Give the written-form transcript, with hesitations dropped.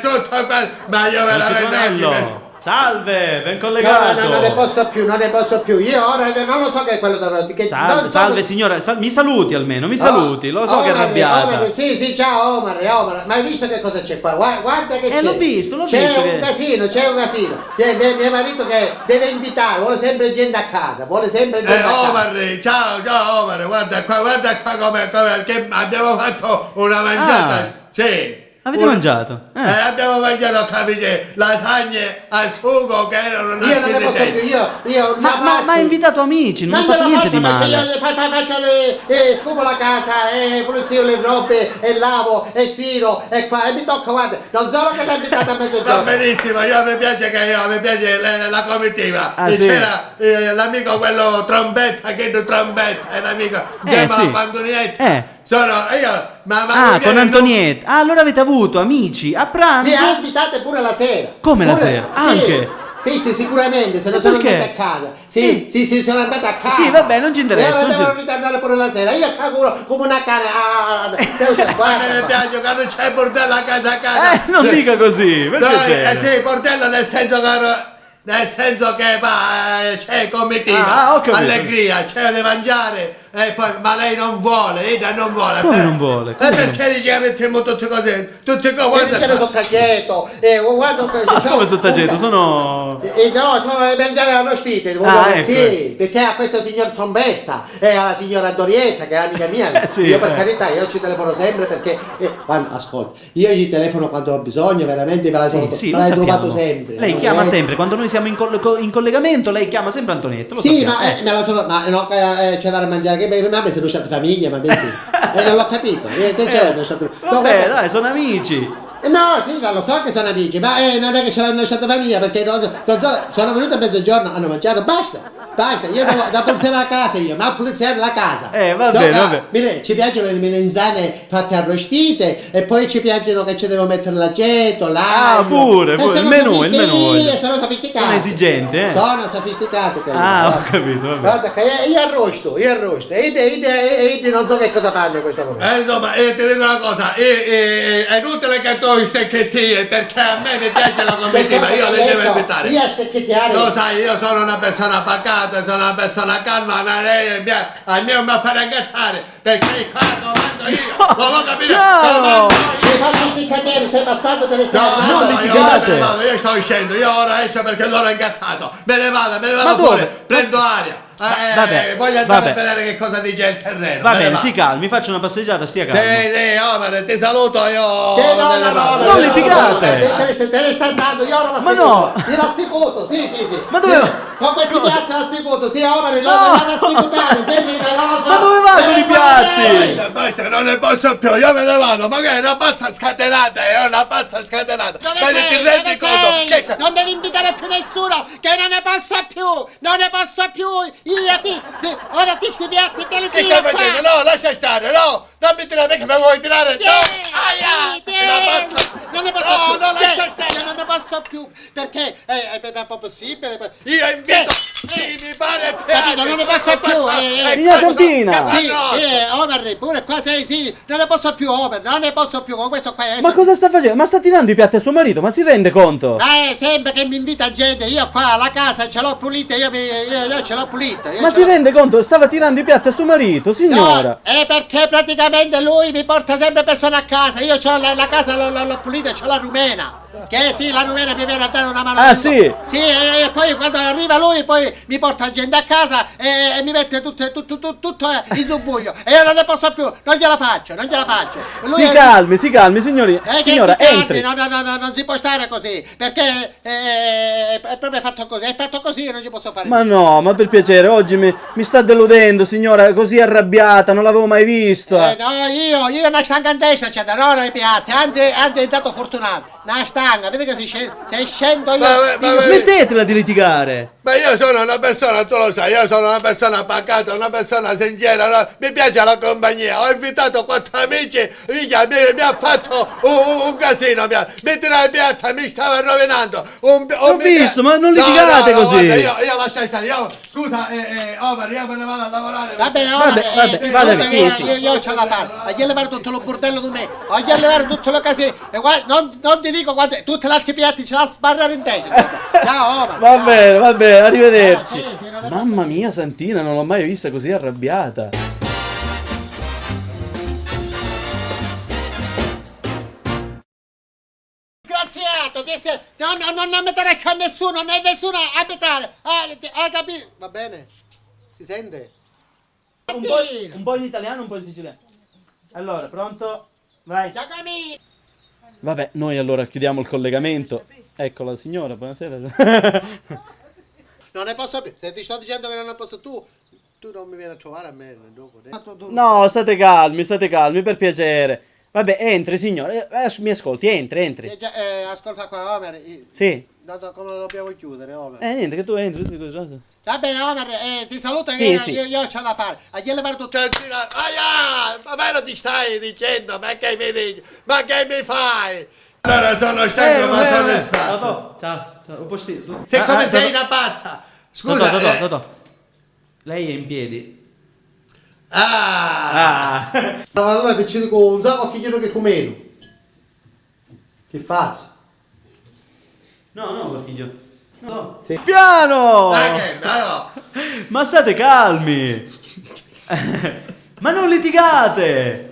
tutto quello, ma io veramente Ciconello, salve, ben collegato. No, non ne posso più. Io ora non lo so che è quello davanti. Salve signora, mi saluti almeno, mi saluti, lo so che è arrabbiata. Omar, sì, ciao Omar, ma hai visto che cosa c'è qua? Guarda che c'è. L'ho visto. C'è un casino. Mio marito che deve invitare, vuole sempre gente a casa, Omar, ciao Omar, guarda qua come che abbiamo fatto una mangiata. Sì. Avete mangiato? Abbiamo mangiato, capite, lasagne al sugo che erano una Io non ne posso più, io ma ha invitato amici, non ha fatto niente di male. Io faccio scupo la casa, pulizio le robe, e lavo, e stiro, e qua, e mi tocca, guarda, non solo che l'ho invitato a mezzogiorno. Va benissimo, mi piace la comitiva. Sì. C'era l'amico quello trombetta, è un amico, sì. Antonietta. Con Antonietta. Allora avete avuto amici a pranzo? Li ha invitate pure la sera. Come la sera? Anche? Sì, sicuramente, se non sono andate a casa. Sì, sono andate a casa. Sì, vabbè, non ci interessa. E ora devono ritornare pure la sera. Io cago come una cane. Mi piace che non c'è bordello a casa. Non dica così, per piacere. Sì, bordello nel senso che c'è comitiva, allegria, c'è da mangiare, ma lei non vuole, Ida non vuole. Come non vuole? Perché dice che mettiamo tutte cose, guarda. C'è sottaggetto, come sottaggetto? Sono le mezzane arrostite, sì, perché a questo signor Trombetta e alla signora Antonietta, che è amica mia. Io per carità, io ci telefono sempre perché, ascolta, io gli telefono quando ho bisogno, veramente me l'hai trovato sempre. Lei chiama sempre, quando noi siamo in collegamento, lei chiama sempre Antonietta. Ma c'è da mangiare, che ma mi sono lasciato famiglia, ma non l'ho capito. Che c'è? Vabbè, dai, sono amici. No, sì, lo so che sono amici, ma non è che ce l'hanno lasciato famiglia, perché sono venuto a mezzogiorno, hanno mangiato, basta, io devo da pulizare la casa, ma pulizare la casa. Vabbè. Ci piacciono le melanzane fatte arrostite, e poi ci piacciono che ci devo mettere l'aceto, l'aglio. Pure, il menù. Sì, sono sofisticato. Sono esigente, Sono sofisticato. Ho capito, vabbè. Guarda che io arrosto, e non so che cosa fanno in questo momento. Insomma, ti dico una cosa, è inutile che tu stecchetti, perché a me mi piace la comitiva, io le devo invitare. Io a stecchettiare. Lo sai, io sono una persona pacata, sono una persona calma, ma lei a me non mi fa ragazzare, perché qua comando io, non lo capire, Mi faccio stecchettiere, sei passato delle strade. No, io sto uscendo, io ora esco perché loro è incazzato, me ne vado fuori, prendo aria. Voglio andare a vedere che cosa dice il terreno. Va bene, si calmi, faccio una passeggiata, stia calmo. Omar, ti saluto io. No, non litigate. Te ne sta andando, io ora l'ho secuto, sì. Ma dove? Con questi piatti l'ho secuto, sì, Omar, l'ho secutare, ma dove va con i piatti? Basta, non ne posso più, io me ne vado, ma che è una pazza scatenata, Dove sei? Non devi invitare più nessuno, che non ne posso più, ora ti sti piatti, te li tiro. Che stai facendo? No, lascia stare, no, non mi tirare, che mi vuoi tirare, non ne posso più, perché è possibile. Io invito, mi pare capito, non ne posso più. Signora Santina. Sì, Omar, pure qua sei, sì, non ne posso più, Omar, non ne posso più con questo qua. Ma cosa sta facendo? Ma sta tirando i piatti a suo marito, ma si rende conto? Sempre che mi invita gente, io qua la casa ce l'ho pulita, io ce l'ho pulita. Ma si rende conto? Stava tirando i piatti a suo marito, signora. No, è perché praticamente lui mi porta sempre persone a casa, io ho la casa, l'ho pulita, c'ho la rumena. Che sì, la rumena mi viene a dare una mano. Sì? Sì, e poi quando arriva lui poi mi porta gente a casa e mi mette tutto in subbuglio. E io non ne posso più, non ce la faccio. Lui si calmi, signora, entri. No, non si può stare così, perché è proprio fatto così e non ci posso fare. Ma no, ma per piacere, oggi mi sta deludendo, signora, così arrabbiata, non l'avevo mai vista. No, io una stancantezza c'è da non ai piatti, anzi è stato fortunato. Una stanga, vedi che sei scendo io. Smettetela di litigare. Ma io sono una persona, tu lo sai, io sono una persona pacata, una persona sincera, no? Mi piace la compagnia, ho invitato 4 amici, mi ha fatto un casino, mentre la piatta mi stava rovinando. Ho visto, ma non litigate così. Guarda, io lascio stare, scusa, Omar, io me ne vado a lavorare. Va bene, vabbè, sì. io c'ho da fare, a gli levare tutto lo bordello di me, a gli levare tutto le case, e guarda, non ti dico quante, tutte le altre piatti ce la sbarrare in testa. Ciao Omar. Va bene, arrivederci. Mamma mia Santina, non l'ho mai vista così arrabbiata. Disgraziato, non mettere con nessuno, né nessuno a abitare. Hai capito? Va bene? Si sente? Un po' in italiano, un po' in siciliano. Allora, pronto? Vai. Vabbè, noi allora chiudiamo il collegamento. Ecco la signora, buonasera. Non ne posso più. Se ti sto dicendo che non ne posso tu non mi vieni a trovare a me dopo. No, state calmi, per piacere. Vabbè, entri, signore. Mi ascolti, entri. Ascolta qua, Omer. Sì. Dato come lo dobbiamo chiudere, Omer. Niente, che tu entri. Va bene, Omer, ti saluto Sì, che sì. io c'ho da fare. A gli levare tutto. Ma me lo ti stai dicendo, ma che mi dici? Ma che mi fai? Allora sono stanco ma soddisfatto. Ciao, un po' stile. Siccome sei una pazza. Scusa. Totò. Lei è in piedi. Allora che ci dico un sacco che glielo che comeno. Che faccio? No, Cortiglio. No. Sì. Piano! Dai, no. Ma state calmi! Ma non litigate!